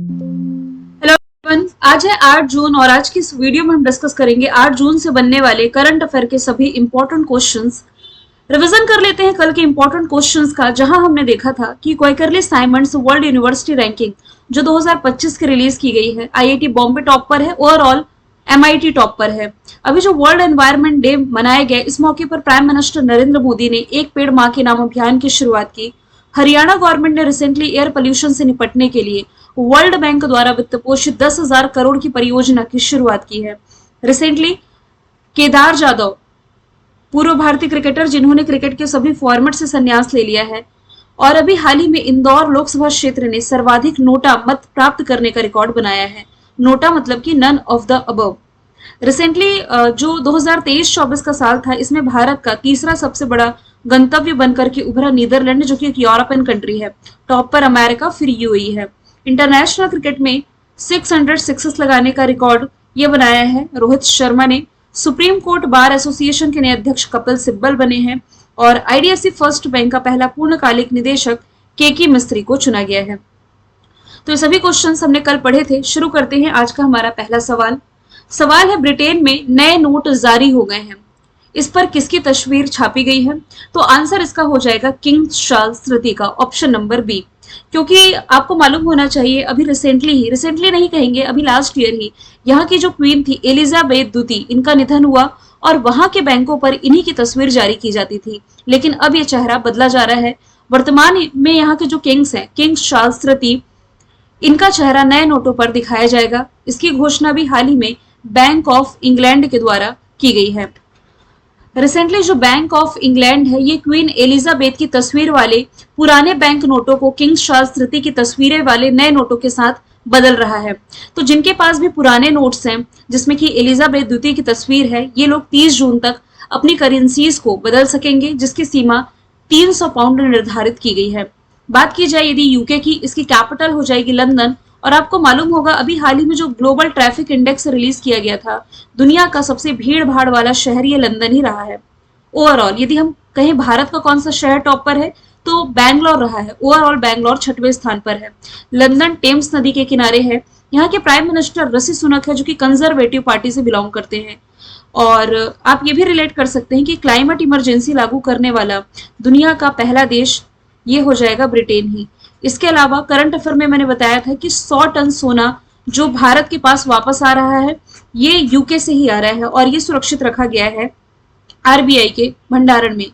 Hello everyone, आज है 8 जून और आज की इस वीडियो में हम डिस्कस करेंगे 8 जून से बनने वाले करंट अफेयर के सभी इंपॉर्टेंट क्वेश्चंस। रिवीजन कर लेते हैं कल के इंपॉर्टेंट क्वेश्चंस का, जहां हमने देखा था कि क्वाकरली साइमंड्स वर्ल्ड यूनिवर्सिटी रैंकिंग जो 2025 की रिलीज की गई है, आईआईटी बॉम्बे टॉप पर है, ओवरऑल एमआईटी टॉप पर है। अभी जो वर्ल्ड एनवायरमेंट डे मनाया गया, इस मौके पर प्राइम मिनिस्टर नरेंद्र मोदी ने एक पेड़ मां के नाम अभियान की शुरुआत की। हरियाणा गवर्नमेंट ने रिसेंटली एयर पोल्यूशन से निपटने के लिए वर्ल्ड बैंक द्वारा वित्त पोषित 10,000 करोड़ की परियोजना की शुरुआत की है। रिसेंटली केदार जाधव, पूर्व भारतीय क्रिकेटर जिन्होंने क्रिकेट के सभी फॉर्मेट से संन्यास ले लिया है, और अभी हाल ही में इंदौर लोकसभा क्षेत्र ने सर्वाधिक नोटा मत प्राप्त करने का रिकॉर्ड बनाया है। नोटा मतलब कि none of the above. Recently जो 2023-24 का साल था, इसमें भारत का तीसरा सबसे बड़ा गंतव्य बनकर के उभरा नीदरलैंड, जो कि एक यूरोपियन कंट्री है। टॉप पर अमेरिका, फिर यूएई है। इंटरनेशनल क्रिकेट में 600 सिक्सेस लगाने का रिकॉर्ड ये बनाया है रोहित शर्मा ने। सुप्रीम कोर्ट बार एसोसिएशन के नए अध्यक्ष कपिल सिब्बल बने हैं और आईडीएफसी फर्स्ट बैंक का पहला पूर्णकालिक निदेशक केकी मिस्त्री को चुना गया है। तो ये सभी क्वेश्चंस हमने कल पढ़े थे। शुरू करते हैं आज का हमारा पहला सवाल। सवाल है, ब्रिटेन में नए नोट जारी हो गए हैं, इस पर किसकी तस्वीर छापी गई है? तो आंसर इसका हो जाएगा किंग चार्ल्स तृतीय का, ऑप्शन नंबर बी। क्योंकि आपको मालूम होना चाहिए, अभी रिसेंटली नहीं कहेंगे, अभी लास्ट ईयर ही यहाँ की जो क्वीन थी एलिजाबेथ द्वितीय, इनका निधन हुआ और वहां के बैंकों पर इन्हीं की तस्वीर जारी की जाती थी। लेकिन अब ये चेहरा बदला जा रहा है। वर्तमान में यहाँ के जो किंग्स हैं, किंग चार्ल्स तृतीय, इनका चेहरा नए नोटों पर दिखाया जाएगा। इसकी घोषणा भी हाल ही में बैंक ऑफ इंग्लैंड के द्वारा की गई है। रिसेंटली जो बैंक ऑफ इंग्लैंड है, ये क्वीन एलिजाबेथ की तस्वीर वाले पुराने बैंक नोटों को किंग चार्ल्स तृतीय की तस्वीरें वाले नए नोटों के साथ बदल रहा है। तो जिनके पास भी पुराने नोट्स हैं जिसमें कि एलिजाबेथ द्वितीय की तस्वीर है, ये लोग 30 जून तक अपनी करेंसीज को बदल सकेंगे, जिसकी सीमा 300 पाउंड निर्धारित की गई है। बात की जाए यदि यूके की, इसकी कैपिटल हो जाएगी लंदन। और आपको मालूम होगा, अभी हाल ही में जो ग्लोबल ट्रैफिक इंडेक्स रिलीज किया गया था, दुनिया का सबसे भीड़ भाड़ वाला शहर ये लंदन ही रहा है। ओवरऑल यदि हम कहें भारत का कौन सा शहर टॉप पर है, तो बैंगलोर रहा है। ओवरऑल बैंगलोर 6वें स्थान पर है। लंदन टेम्स नदी के किनारे है। यहाँ के प्राइम मिनिस्टर ऋषि सुनक है, जो कि कंजर्वेटिव पार्टी से बिलोंग करते हैं। और आप ये भी रिलेट कर सकते हैं कि क्लाइमेट इमरजेंसी लागू करने वाला दुनिया का पहला देश ये हो जाएगा ब्रिटेन ही। इसके अलावा करंट अफेयर में मैंने बताया था कि 100 टन सोना जो भारत के पास वापस आ रहा है, ये यूके से ही आ रहा है और ये सुरक्षित रखा गया है आरबीआई के भंडारण में।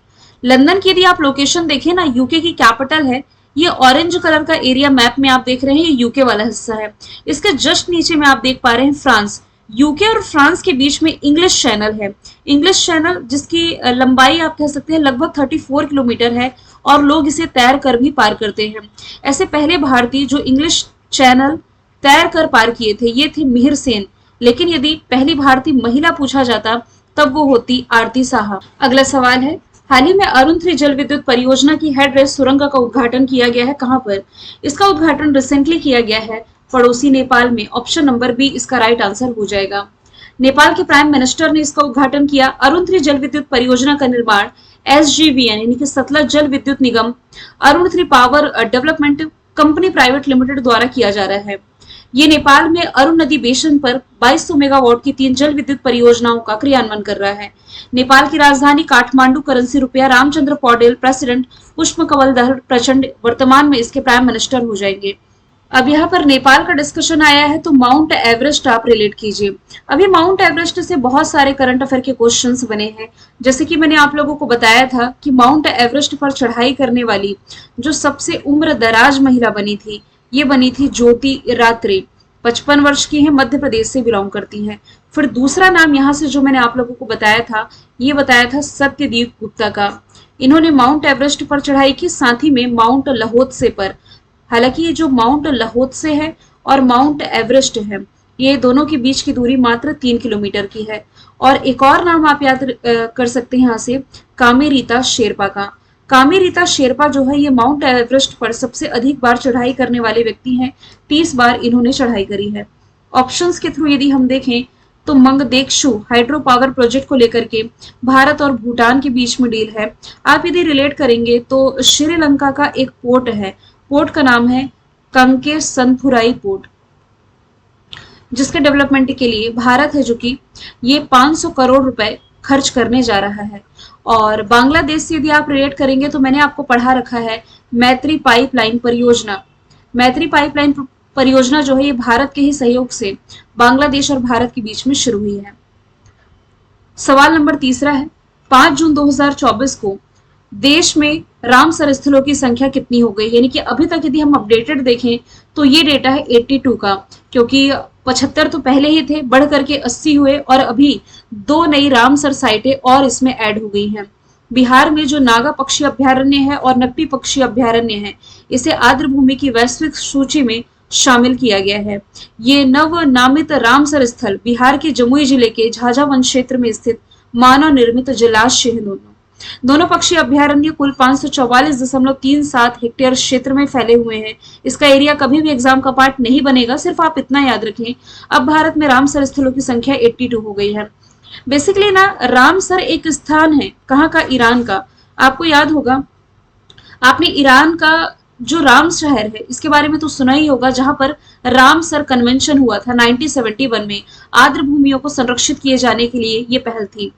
लंदन की यदि आप लोकेशन देखें ना, यूके की कैपिटल है। ये ऑरेंज कलर का एरिया मैप में आप देख रहे हैं, ये यूके वाला हिस्सा है। इसके जस्ट नीचे में आप देख पा रहे हैं फ्रांस। यूके और फ्रांस के बीच में इंग्लिश चैनल है। इंग्लिश चैनल जिसकी लंबाई आप कह सकते हैं लगभग 34 किलोमीटर है और लोग इसे तैर कर भी पार करते हैं। ऐसे पहले भारतीय जो इंग्लिश चैनल तैर कर पार किए थे, ये थे मिहिर सेन। लेकिन यदि पहली भारतीय महिला पूछा जाता, तब वो होती आरती साहा। अगला सवाल है, हाल ही में अरुण 3 जल विद्युत परियोजना की हेडरेस्ट सुरंग का उद्घाटन किया गया है, कहां पर? इसका उद्घाटन रिसेंटली किया गया है पड़ोसी नेपाल में। ऑप्शन नंबर बी इसका राइट आंसर हो जाएगा। नेपाल के प्राइम मिनिस्टर ने इसका उद्घाटन किया। अरुण 3 जल विद्युत परियोजना का निर्माण एसजीवीएन यानी कि Satluj Jal Vidyut Nigam, Arun 3 power development company private limited द्वारा किया जा रहा है। ये नेपाल में अरुण नदी बेसिन पर 2200 मेगावाट की 3 जल विद्युत परियोजनाओं का क्रियान्वयन कर रहा है। नेपाल की राजधानी काठमांडू, करेंसी रुपया। रामचंद्र पौडेल प्रेसिडेंट, पुष्प कमल दहल प्रचंड वर्तमान में इसके प्राइम मिनिस्टर हो जाएंगे। अब यहाँ पर नेपाल का डिस्कशन आया है, तो माउंट एवरेस्ट आप रिलेट कीजिए। अभी माउंट एवरेस्ट से बहुत सारे करंट अफेयर के क्वेश्चंस बने हैं। जैसे कि मैंने आप लोगों को बताया था कि माउंट एवरेस्ट पर चढ़ाई करने वाली जो सबसे उम्र दराज महिला बनी थी, ये बनी थी ज्योति रात्रे। 55 वर्ष की है, मध्य प्रदेश से बिलोंग करती हैं। फिर दूसरा नाम यहाँ से जो मैंने आप लोगों को बताया था, ये बताया था सत्यदीप गुप्ता का। इन्होंने माउंट एवरेस्ट पर चढ़ाई की, साथ ही में माउंट लहोत्से पर। हालांकि ये जो माउंट लहोत्से है और माउंट एवरेस्ट है, ये दोनों के बीच की दूरी मात्र 3 किलोमीटर की है। और एक और नाम आप याद कर सकते हैं यहाँ से, कामेरीता शेरपा का। कामेरीता शेरपा जो है, ये माउंट एवरेस्ट पर सबसे अधिक बार चढ़ाई करने वाले व्यक्ति हैं। 30 बार इन्होंने चढ़ाई करी है। ऑप्शंस के थ्रू यदि हम देखें तो मंगदेक्षु हाइड्रो पावर प्रोजेक्ट को लेकर के भारत और भूटान के बीच में डील है। आप यदि रिलेट करेंगे तो श्रीलंका का एक पोर्ट है, पोर्ट का नाम है कंके सनथुराई पोर्ट। जिसके डेवलपमेंट के लिए भारत है जो कि ये 500 करोड़ रुपए खर्च करने जा रहा है। और बांग्लादेश से यदि आप रिलेट करेंगे तो मैंने आपको पढ़ा रखा है मैत्री पाइपलाइन परियोजना। मैत्री पाइपलाइन परियोजना जो है ये भारत के ही सहयोग से बांग्लादेश और भारत के बीच में शुरू हुई है। सवाल नंबर तीसरा है 5 जून 2024 को देश में रामसर स्थलों की संख्या कितनी हो गई, यानी कि अभी तक यदि हम अपडेटेड देखें तो ये डेटा है 82 का, क्योंकि 75 तो पहले ही थे, बढ़ करके 80 हुए और अभी 2 नई रामसर साइटें और इसमें ऐड हो गई हैं। बिहार में जो नागा पक्षी अभ्यारण्य है और नकटी पक्षी अभ्यारण्य है, इसे आर्द्र भूमि की वैश्विक सूची में शामिल किया गया है। ये नव नामित रामसर स्थल बिहार के जमुई जिले के झाझा वन क्षेत्र में स्थित मानव निर्मित जलाशय है। दोनों पक्षी अभ्यारण्य कुल 544.37 हेक्टेयर क्षेत्र में फैले हुए हैं। इसका एरिया कभी भी एग्जाम का पार्ट नहीं बनेगा, सिर्फ आप इतना याद रखें। अब भारत में रामसर स्थलों की संख्या 82 हो गई है। बेसिकली ना रामसर एक स्थान है, कहाँ का? ईरान का। आपको याद होगा, आपने ईरान का जो राम शहर है इसके बारे में तो सुना ही होगा, जहां पर रामसर कन्वेंशन हुआ था 1971 में। आर्द्र भूमियों को संरक्षित किए जाने के लिए ये पहल थी।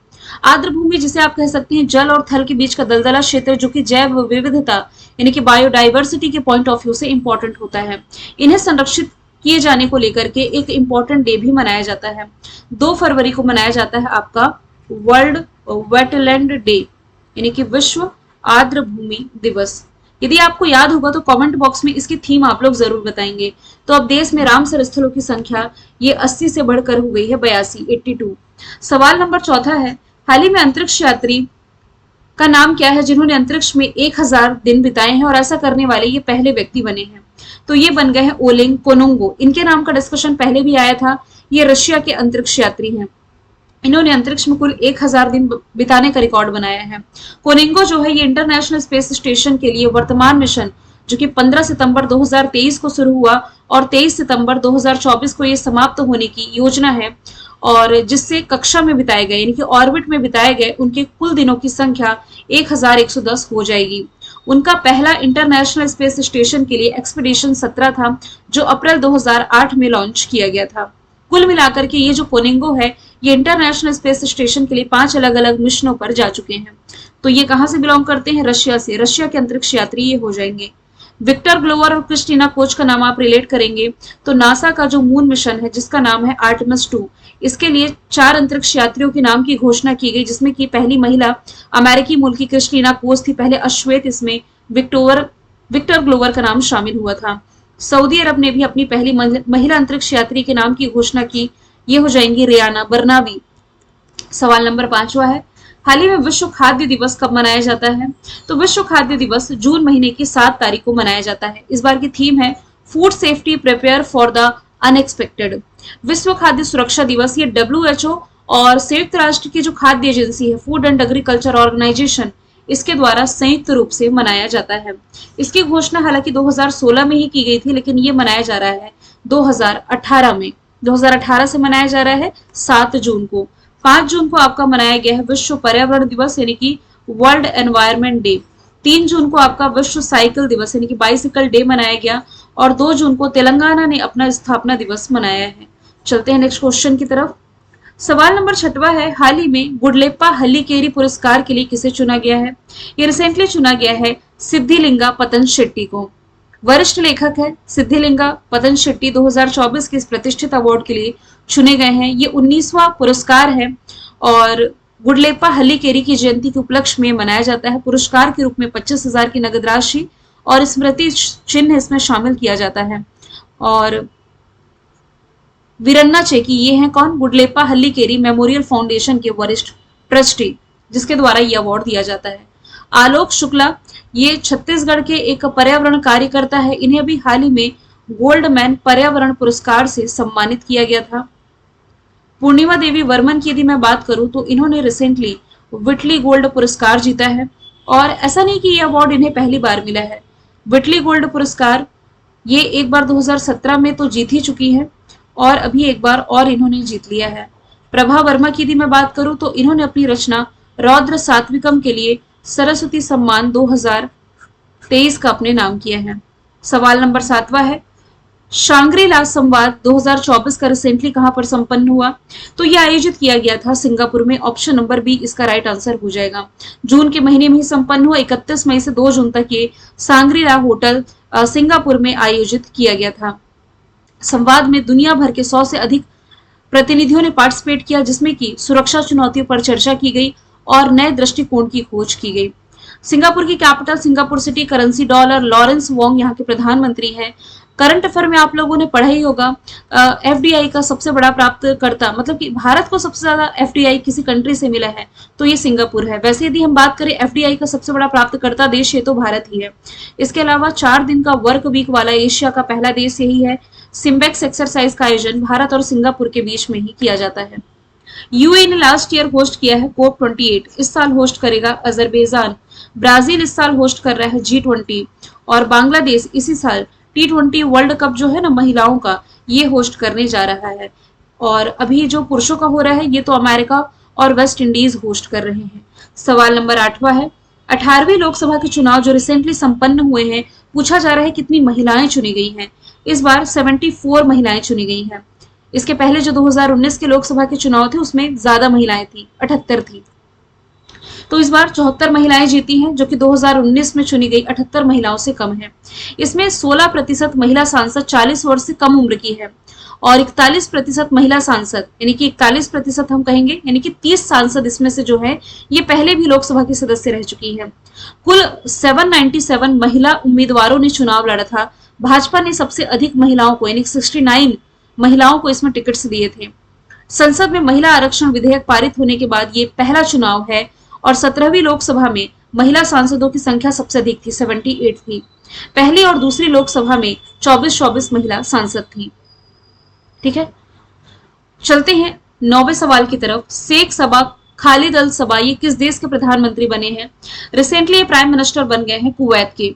आर्द्र भूमि जिसे आप कह सकते हैं जल और थल के बीच का दलदला क्षेत्र, जो कि जैव विविधता यानी कि बायोडाइवर्सिटी के पॉइंट ऑफ व्यू से इंपॉर्टेंट होता है। इन्हें संरक्षित किए जाने को लेकर के एक इंपॉर्टेंट डे भी मनाया जाता है। 2 फरवरी को मनाया जाता है आपका वर्ल्ड वेटलैंड डे, यानी कि विश्व आर्द्र भूमि दिवस। यदि आपको याद होगा तो कमेंट बॉक्स में इसकी थीम आप लोग जरूर बताएंगे। तो अब देश में रामसर स्थलों की संख्या ये 80 से बढ़कर हो गई है 82। सवाल नंबर चौथा है हाल ही में अंतरिक्ष यात्री का नाम क्या है जिन्होंने अंतरिक्ष में 1000 दिन बिताए हैं और ऐसा करने वाले ये पहले व्यक्ति बने हैं? तो ये बन गए हैं ओलेग कोनुंगो। इनके नाम का डिस्कशन पहले भी आया था। ये रशिया के अंतरिक्ष यात्री हैं। इन्होंने अंतरिक्ष में कुल 1000 दिन बिताने का रिकॉर्ड बनाया है। कोनिंगो जो है ये इंटरनेशनल स्पेस स्टेशन के लिए वर्तमान मिशन जो कि 15 सितंबर 2023 को शुरू हुआ और 23 सितंबर 2024 को ये समाप्त होने की योजना है, और जिससे कक्षा में बिताए गए यानी कि ऑर्बिट में बिताए गए उनके कुल दिनों की संख्या 1110 हो जाएगी। उनका पहला इंटरनेशनल स्पेस स्टेशन के लिए एक्सपीडिशन 17 था, जो अप्रैल 2008 में लॉन्च किया गया था। कुल मिलाकर के ये जो कोनिंगो है ये इंटरनेशनल स्पेस स्टेशन के लिए 5 अलग अलग मिशनों पर जा चुके हैं। तो ये कहां से बिलोंग करते हैं? रशिया से। रशिया के अंतरिक्ष यात्री ये हो जाएंगे। विक्टर ग्लोवर और क्रिस्टीना कोच का नाम आप रिलेट करेंगे तो नासा का जो मून मिशन है जिसका नाम है आर्टेमिस 2, इसके लिए 4 अंतरिक्ष यात्रियों के नाम की घोषणा की गई, जिसमें की पहली महिला अमेरिकी मूल की क्रिस्टीना कोच थी। पहले अश्वेत इसमें विक्टर ग्लोवर का नाम शामिल हुआ था। सऊदी अरब ने भी अपनी पहली महिला अंतरिक्ष यात्री के नाम की घोषणा की, ये हो जाएंगी रियाना बर्नाबी। सवाल नंबर 5वां है हाल ही में विश्व खाद्य दिवस कब मनाया जाता है? तो विश्व खाद्य दिवस जून महीने की 7 तारीख को मनाया जाता है। इस बार की थीम है food safety prepare for the unexpected. विश्व खाद्य सुरक्षा दिवस ये WHO और संयुक्त राष्ट्र की जो खाद्य एजेंसी है फूड एंड एग्रीकल्चर ऑर्गेनाइजेशन, इसके द्वारा संयुक्त रूप से मनाया जाता है। इसकी घोषणा हालांकि 2016 में ही की गई थी, लेकिन ये मनाया जा रहा है 2018 में। 2018 से मनाया जा रहा है 7 जून को। 5 जून को आपका मनाया गया है विश्व पर्यावरण दिवस यानी कि वर्ल्ड एनवायरनमेंट डे। 3 जून को आपका विश्व साइकिल दिवस यानी कि बाइसिकल डे मनाया गया, और 2 जून को तेलंगाना ने अपना स्थापना दिवस मनाया है। चलते हैं नेक्स्ट क्वेश्चन की तरफ। सवाल नंबर 6वां है हाल ही में गुडलेप्पा हल्लीकेरी पुरस्कार के लिए किसे चुना गया है? ये रिसेंटली चुना गया है सिद्धिलिंगा पतन शेट्टी को। वरिष्ठ लेखक है सिद्धिलिंगा पतन शेट्टी। 2024 के इस प्रतिष्ठित अवार्ड के लिए चुने गए हैं। ये 19वां पुरस्कार है और गुडलेप्पा हल्लीकेरी की जयंती के उपलक्ष्य में मनाया जाता है। पुरस्कार के रूप में 25,000 की नगद राशि और स्मृति चिन्ह इसमें शामिल किया जाता है। और वीरन्ना चेकी ये हैं कौन? गुडलेप्पा हल्लीकेरी मेमोरियल फाउंडेशन के वरिष्ठ ट्रस्टी, जिसके द्वारा ये अवार्ड दिया जाता है। आलोक शुक्ला ये छत्तीसगढ़ के एक पर्यावरण कार्यकर्ता है। इन्हें अभी हाल ही में गोल्ड मैन पर्यावरण पुरस्कार से सम्मानित किया गया था। पूर्णिमा देवी वर्मन की यदि मैं बात करूं तो इन्होंने रिसेंटली विटली गोल्ड पुरस्कार जीता है, और ऐसा नहीं कि ये अवार्ड इन्हें पहली बार मिला है। विटली गोल्ड पुरस्कार ये एक बार 2017 में तो जीत ही चुकी है और अभी एक बार और इन्होंने जीत लिया है। प्रभा वर्मा की यदि मैं बात करूं तो इन्होंने अपनी रचना रौद्र सात्विकम के लिए सरस्वती सम्मान 2023 का अपने नाम किया है। सवाल नंबर 7वां है शांग्री-ला संवाद 2024 का रिसेंटली कहां पर संपन्न हुआ? तो यह आयोजित किया गया था सिंगापुर में। ऑप्शन नंबर बी इसका राइट आंसर हो जाएगा। जून के महीने में ही संपन्न हुआ। 31 मई से 2 जून तक ये सांग्री-ला होटल सिंगापुर में आयोजित किया गया था। संवाद में दुनिया भर के 100 से अधिक प्रतिनिधियों ने पार्टिसिपेट किया, जिसमें कि सुरक्षा चुनौतियों पर चर्चा की गई और नए दृष्टिकोण की खोज की गई। सिंगापुर की capital Singapore city, currency dollar. Lawrence Wong यहाँ के प्रधानमंत्री हैं। करंट अफेयर में आप लोगों ने पढ़ा ही होगा, एफडीआई का सबसे बड़ा प्राप्तकर्ता, मतलब कि भारत को सबसे ज्यादा एफडीआई किसी कंट्री से मिला है तो ये सिंगापुर है। वैसे यदि हम बात करें एफडीआई का सबसे बड़ा प्राप्तकर्ता देश है तो भारत ही है। इसके अलावा 4 दिन का वर्क वीक वाला एशिया का पहला देश यही है। सिम्बेक्स एक्सरसाइज का आयोजन भारत और सिंगापुर के बीच में ही किया जाता है। यूएई ने लास्ट ईयर होस्ट किया है कोप 28, इस साल होस्ट करेगा अजरबैजान। ब्राजील इस साल होस्ट कर रहा है G20 और बांग्लादेश इसी साल T20 वर्ल्ड कप जो है ना महिलाओं का, ये होस्ट करने जा रहा है। और अभी जो पुरुषों का हो रहा है ये तो अमेरिका और वेस्ट इंडीज होस्ट कर रहे हैं। सवाल नंबर 8वां है, 18वीं लोकसभा के चुनाव जो रिसेंटली संपन्न हुए हैं, पूछा जा रहा है कितनी महिलाएं चुनी गई हैं। इस बार 74 महिलाएं चुनी गई हैं। इसके पहले जो 2019 के लोकसभा के चुनाव थे उसमें ज्यादा महिलाएं थी, 78 थी। तो इस बार 74 महिलाएं जीती हैं, जो कि 2019 में चुनी गई 78 महिलाओं से कम है। इसमें 16% महिला सांसद 40 वर्ष से कम उम्र की है और 41% महिला सांसद, यानी कि 41% हम कहेंगे, यानी कि 30 सांसद इसमें से जो है ये पहले भी लोकसभा के सदस्य रह चुकी है। कुल 797 महिला उम्मीदवारों ने चुनाव लड़ा था। भाजपा ने सबसे अधिक महिलाओं को, यानी 69 महिलाओं को इसमें टिकट्स दिए थे। संसद में महिला आरक्षण विधेयक पारित होने के बाद ये पहला चुनाव है और 17वीं लोकसभा में महिला सांसदों की संख्या सबसे अधिक थी, 78 थी। पहली और दूसरी लोकसभा में 24 महिला सांसद थी। ठीक है, चलते हैं 9वें सवाल की तरफ। शेख सबा खालिद अल सबा ये किस देश के प्रधानमंत्री बने हैं? रिसेंटली ये प्राइम मिनिस्टर बन गए हैं कुवैत के।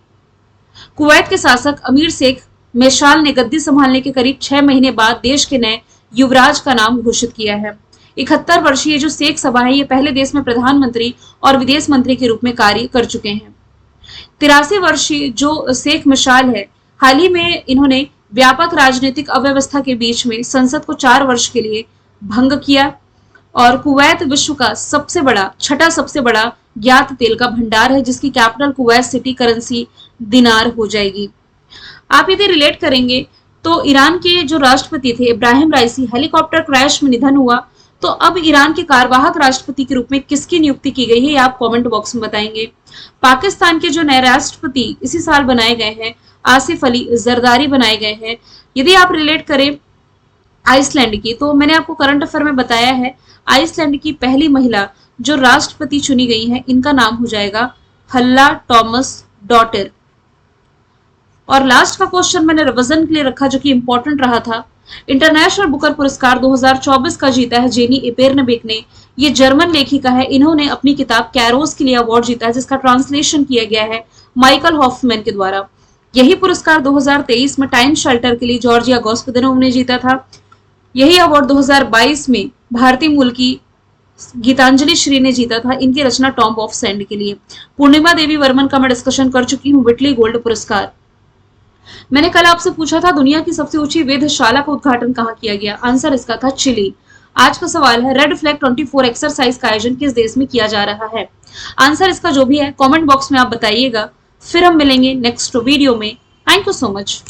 कुवैत के शासक अमीर शेख मेशाल ने गद्दी संभालने के करीब 6 महीने बाद देश के नए युवराज का नाम घोषित किया है। 71 वर्षीय जो शेख सबा है ये पहले देश में प्रधानमंत्री और विदेश मंत्री के रूप में कार्य कर चुके हैं। 83 वर्षीय जो शेख मेशाल है, हाल ही में इन्होंने व्यापक राजनीतिक अव्यवस्था के बीच में संसद को 4 वर्ष के लिए भंग किया और कुवैत विश्व का छठा सबसे बड़ा ज्ञात तेल का भंडार है, जिसकी कैपिटल कुवैत सिटी, करेंसी दिनार हो जाएगी। आप यदि रिलेट करेंगे तो ईरान के जो राष्ट्रपति थे इब्राहिम राइसी, हेलीकॉप्टर क्रैश में निधन हुआ, तो अब ईरान के कार्यवाहक राष्ट्रपति के रूप में किसकी नियुक्ति की गई है, आप कमेंट बॉक्स में बताएंगे। पाकिस्तान के जो नए राष्ट्रपति इसी साल बनाए गए हैं, आसिफ अली जरदारी बनाए गए हैं। यदि आप रिलेट करें आइसलैंड की, तो मैंने आपको करंट अफेयर में बताया है, आइसलैंड की पहली महिला जो राष्ट्रपति चुनी गई है, इनका नाम हो जाएगा हल्ला टॉमस डॉटर। और लास्ट का क्वेश्चन मैंने रिवीजन के लिए रखा जो कि इंपॉर्टेंट रहा था। इंटरनेशनल बुकर पुरस्कार 2024 का जीता है जेनी एपेरनबेक ने। ये जर्मन लेखिका है, इन्होंने अपनी किताब कैरोस के लिए अवार्ड जीता है, जिसका ट्रांसलेशन किया गया है माइकल हॉफमैन के द्वारा। यही पुरस्कार 2023 में टाइम शेल्टर के लिए जॉर्जिया गॉस्पेदनोव ने जीता था। यही अवार्ड 2022 में भारतीय मूल की गीतांजलि श्री ने जीता था, इनकी रचना टॉम्ब ऑफ सैंड के लिए। पूर्णिमा देवी वर्मन का मैं डिस्कशन कर चुकी हूँ, विटली गोल्ड पुरस्कार। मैंने कल आपसे पूछा था दुनिया की सबसे ऊंची वेधशाला का उद्घाटन कहाँ किया गया, आंसर इसका था चिली। आज का सवाल है, रेड फ्लैग 24 एक्सरसाइज का आयोजन किस देश में किया जा रहा है? आंसर इसका जो भी है कमेंट बॉक्स में आप बताइएगा। फिर हम मिलेंगे नेक्स्ट वीडियो में। Thank you so much.